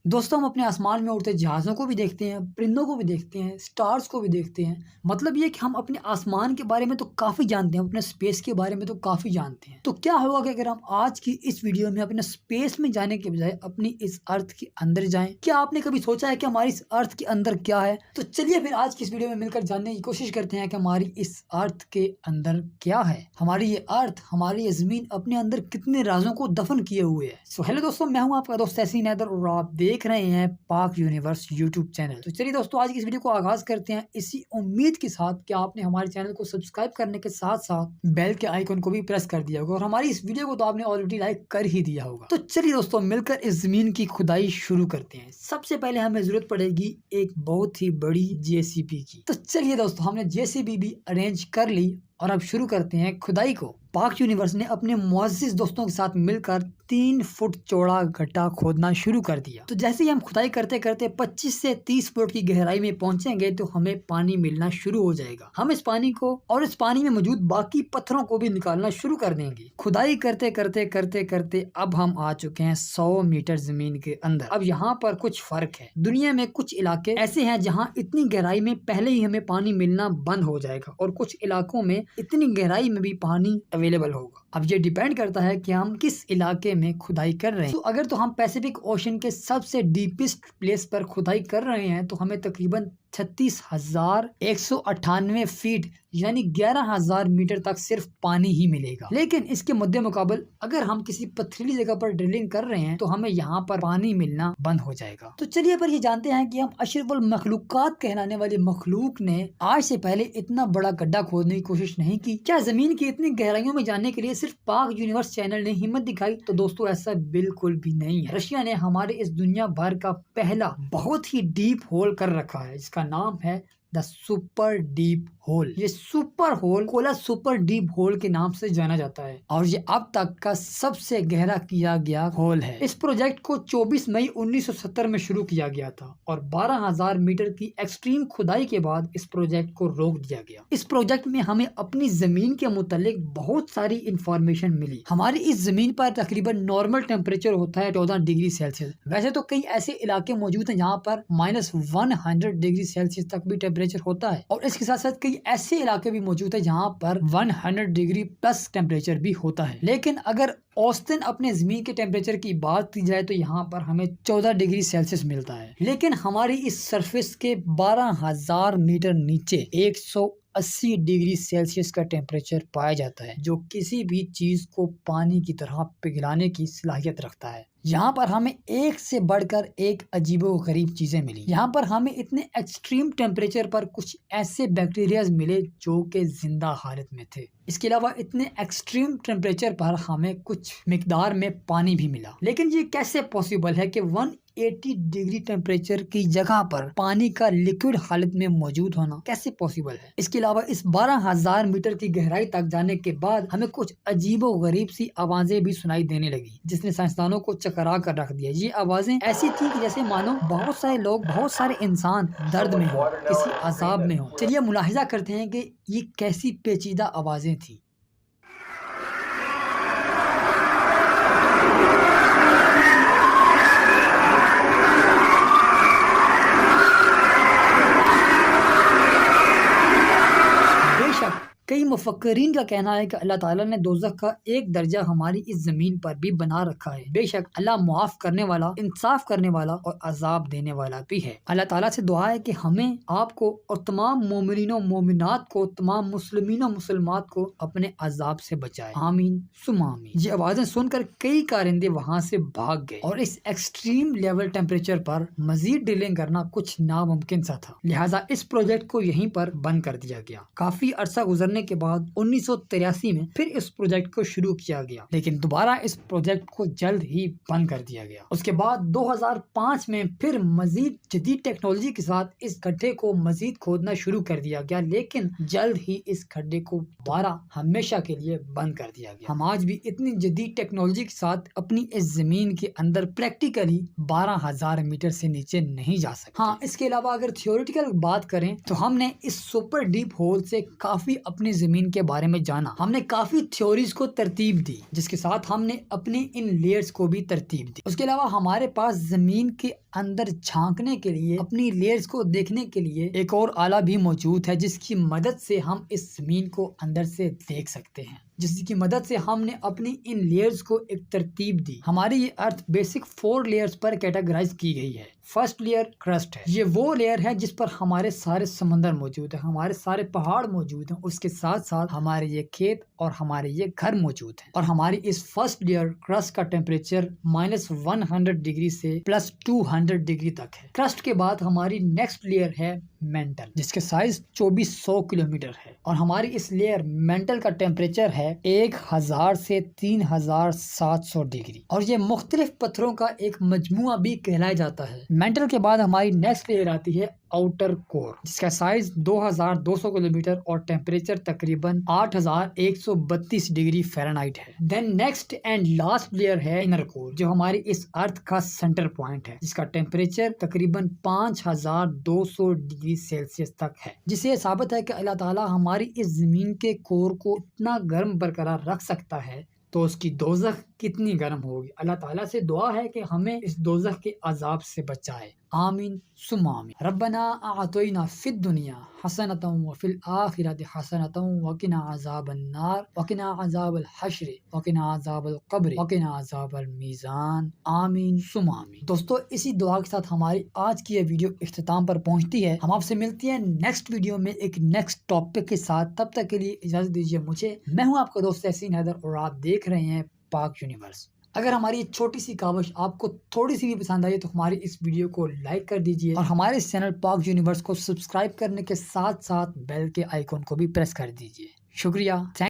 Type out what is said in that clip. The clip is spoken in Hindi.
दोस्तों, हम अपने आसमान में उड़ते जहाज़ों को भी देखते हैं, परिंदों को भी देखते हैं, स्टार्स को भी देखते हैं। मतलब ये कि हम अपने आसमान के बारे में तो काफ़ी जानते हैं, अपने स्पेस के बारे में तो काफ़ी जानते हैं। तो क्या होगा कि अगर हम आज की इस वीडियो में अपने स्पेस में जाने के बजाय अपनी इस अर्थ के अंदर जाएँ? क्या आपने कभी सोचा है कि हमारी इस अर्थ के अंदर क्या है? तो चलिए फिर आज की इस वीडियो में मिलकर जानने की कोशिश करते हैं कि हमारी इस अर्थ के अंदर क्या है? हमारी ये अर्थ, हमारी ये ज़मीन अपने अंदर कितने राज़ों को दफ़न किए हुए है। सो हेलो दोस्तों, मैं हूँ आपका दोस्त तहसीन हैदर और आप देख रहे हैं पाक यूनिवर्स यूट्यूब चैनल। तो चलिए दोस्तों, आज की इस वीडियो को आगाज़ करते हैं इसी उम्मीद के साथ कि आपने हमारे चैनल को सब्सक्राइब करने के साथ-साथ बेल के आइकन को भी प्रेस कर दिया होगा और हमारी इस वीडियो को तो आपने ऑलरेडी लाइक कर ही दिया होगा। तो चलिए दोस्तों, मिलकर इस ज़मीन की खुदाई शुरू करते हैं। सबसे पहले हमें ज़रूरत पड़ेगी एक बहुत ही बड़ी जेसीबी की। तो चलिए दोस्तों, हमने जेसीबी भी अरेंज कर ली और अब शुरू करते हैं खुदाई को। पाक यूनिवर्स ने अपने मुअज़्ज़िज़ दोस्तों के साथ मिलकर 3 फुट चौड़ा गड्ढा खोदना शुरू कर दिया। तो जैसे ही हम खुदाई करते करते 25 से 30 फुट की गहराई में पहुंचेंगे तो हमें पानी मिलना शुरू हो जाएगा। हम इस पानी को और इस पानी में मौजूद बाकी पत्थरों को भी निकालना शुरू कर देंगे। खुदाई करते करते अब हम आ चुके हैं 100 मीटर जमीन के अंदर। अब यहाँ पर कुछ फर्क है। दुनिया में कुछ इलाके ऐसे हैं जहाँ इतनी गहराई में पहले ही हमें पानी मिलना बंद हो जाएगा और कुछ इलाकों में इतनी गहराई में भी पानी अवेलेबल होगा। अब ये डिपेंड करता है कि हम किस इलाके में खुदाई कर रहे हैं। तो अगर तो हम पैसिफिक ओशन के सबसे डीपेस्ट प्लेस पर खुदाई कर रहे हैं तो हमें तकरीबन 36,198 फीट यानी 11,000 मीटर तक सिर्फ पानी ही मिलेगा। लेकिन इसके मद्दे मुकाबल अगर हम किसी पथरीली जगह पर ड्रिलिंग कर रहे हैं तो हमें यहाँ पर पानी मिलना बंद हो जाएगा। तो चलिए पर ये जानते हैं कि हम अशरफुल मखलूकात कहलाने वाली मखलूक ने आज से पहले इतना बड़ा गड्ढा खोदने की कोशिश नहीं की। क्या जमीन की इतनी गहराइयों में जाने के लिए सिर्फ पाक यूनिवर्स चैनल ने हिम्मत दिखाई? तो दोस्तों, ऐसा बिल्कुल भी नहीं है। रशिया ने हमारे इस दुनिया भर का पहला बहुत ही डीप होल कर रखा है जिसका नाम है द सुपर डीप होल। ये super hole Kola super deep hole के नाम से जाना जाता है और ये अब तक का सबसे गहरा किया गया होल है। इस प्रोजेक्ट को 24 मई 1970 में शुरू किया गया था और 12,000 मीटर की एक्सट्रीम खुदाई के बाद इस प्रोजेक्ट को रोक दिया गया। इस प्रोजेक्ट में हमें अपनी जमीन के मुतालिक बहुत सारी इंफॉर्मेशन मिली। हमारी इस जमीन पर तकरीबन नॉर्मल टेम्परेचर होता है 14 डिग्री सेल्सियस। वैसे तो कई ऐसे इलाके मौजूद हैं जहाँ पर -100 डिग्री सेल्सियस तक भी टेम्परेचर होता है और इसके साथ साथ कई ऐसे इलाके भी मौजूद है जहाँ पर 100 डिग्री प्लस टेम्परेचर भी होता है। लेकिन अगर औसतन अपने जमीन के टेम्परेचर की बात की जाए तो यहाँ पर हमें 14 डिग्री सेल्सियस मिलता है। लेकिन हमारी इस सरफेस के 12,000 मीटर नीचे 180 डिग्री सेल्सियस का टेम्परेचर पाया जाता है जो किसी भी चीज को पानी की तरह पिघलाने की सलाहियत रखता है। यहाँ पर हमें एक से बढ़कर एक अजीबोगरीब चीजें मिली। यहाँ पर हमें इतने एक्सट्रीम टेम्परेचर पर कुछ ऐसे बैक्टीरियाज मिले जो कि जिंदा हालत में थे। इसके अलावा इतने एक्सट्रीम टेम्परेचर पर हमें कुछ मिकदार में पानी भी मिला। लेकिन ये कैसे पॉसिबल है कि 180 डिग्री टेम्परेचर की जगह पर पानी का लिक्विड हालत में मौजूद होना कैसे पॉसिबल है? इसके अलावा इस 12,000 मीटर की गहराई तक जाने के बाद हमें कुछ अजीबोगरीब सी आवाजें भी सुनाई देने लगी जिसने साइंसदानों को चकरा कर रख दिया। ये आवाजें ऐसी थी कि जैसे मानो बहुत सारे लोग, बहुत सारे इंसान दर्द में हो, किसी अजाब में हो। चलिए मुलाहिजा करते हैं कि ये कैसी पेचीदा आवाजें थी। कई मुफक्किरीन का कहना है कि अल्लाह ताला ने दोज़ख का एक दर्जा हमारी इस जमीन पर भी बना रखा है। बेशक अल्लाह मुआफ करने वाला, इंसाफ करने वाला और अजाब देने वाला भी है। अल्लाह ताला से दुआ है कि हमें, आपको और तमाम मोमिनीनों मोमिनात को, तमाम मुस्लिमीनों मुसलमात को अपने अजाब से बचाए। आमीन सुम्मा आमीन। ये आवाजें सुनकर कई कारिंदे वहाँ से भाग गए और इस एक्सट्रीम लेवल टेम्परेचर पर मजीद ड्रिलिंग करना कुछ नामुमकिन सा था। लिहाजा इस प्रोजेक्ट को यहीं पर बंद कर दिया गया। काफी अरसा गुजरने के बाद 1983 में फिर इस प्रोजेक्ट को शुरू किया गया, लेकिन दोबारा इस प्रोजेक्ट को जल्द ही बंद कर दिया गया। उसके बाद 2005 में फिर मजीद जदीद टेक्नोलॉजी के साथ इस गड्ढे को मजीद खोदना शुरू कर दिया गया, लेकिन जल्द ही इस गड्ढे को दोबारा हमेशा के लिए बंद कर दिया गया। हम आज भी इतनी जदीद टेक्नोलॉजी के साथ अपनी इस जमीन के अंदर प्रैक्टिकली 12,000 मीटर से नीचे नहीं जा सकते। हाँ, इसके अलावा अगर थियोरिटिकल बात करें तो हमने इस सुपर डीप होल से काफी अपनी जमीन जमीन के बारे में जाना, हमने काफी थ्योरीज को तरतीब दी, जिसके साथ हमने अपनी इन लेयर्स को भी तरतीब दी। उसके अलावा हमारे पास जमीन के अंदर झांकने के लिए, अपनी लेयर्स को देखने के लिए एक और आला भी मौजूद है, जिसकी मदद से हम इस जमीन को अंदर से देख सकते हैं, जिसकी मदद से हमने अपनी इन लेयर्स को एक तरतीब दी। हमारी ये अर्थ बेसिक 4 लेयर्स पर कैटेगराइज की गई है। फर्स्ट लेयर क्रस्ट है। ये वो लेयर है जिस पर हमारे सारे समंदर मौजूद है, हमारे सारे पहाड़ मौजूद हैं, उसके साथ साथ हमारे ये खेत और हमारे ये घर मौजूद हैं। और हमारी इस फर्स्ट लेयर क्रस्ट का टेम्परेचर -100 डिग्री से +200 डिग्री तक है। क्रस्ट के बाद हमारी नेक्स्ट लेयर है मेंटल, जिसके साइज 2400 किलोमीटर है। और हमारी इस लेयर मेंटल का टेम्परेचर है 1000 से 3700 डिग्री, और ये मुख्तलिफ पत्थरों का एक मजमुआ भी कहलाया जाता है। मेंटल के बाद हमारी नेक्स्ट लेयर आती है आउटर कोर, जिसका साइज 2200 किलोमीटर और टेम्परेचर तकरीबन 8132 डिग्री फ़ारेनहाइट है। Then next and last layer है इनर कोर, जो हमारी इस अर्थ का सेंटर पॉइंट है, जिसका टेम्परेचर तकरीबन 5200 डिग्री सेल्सियस तक है। जिससे साबित है कि अल्लाह ताला हमारी इस जमीन के कोर को इतना गर्म बरकरार रख सकता है, तो उसकी दोज़ख कितनी गर्म होगी। अल्लाह ताला से दुआ है कि हमें इस दोज़ख के अजाब से बचाए। आमीन सुम्मा आमीन। रब्बना आतोइना फिद दुनिया हसनतम व फिल आखिरति हसनतम व किना अज़ाबन नार व किना अज़ाबल हश्र व किना अज़ाबल क़ब्र व किना अज़ाबल मीज़ान। आमीन सुम्मा आमीन। दोस्तों, इसी दुआ के साथ हमारी आज की ये वीडियो इख्तिताम पर पहुंचती है। हम आपसे मिलती हैं नेक्स्ट वीडियो में एक नेक्स्ट टॉपिक के साथ। तब तक के लिए इजाज़त दीजिए मुझे। मैं हूँ आपका दोस्त यासीन हैदर और आप देख रहे हैं पाक यूनिवर्स। अगर हमारी ये छोटी सी काविश आपको थोड़ी सी भी पसंद आई तो हमारी इस वीडियो को लाइक कर दीजिए और हमारे इस चैनल पाक यूनिवर्स को सब्सक्राइब करने के साथ साथ बेल के आइकॉन को भी प्रेस कर दीजिए। शुक्रिया।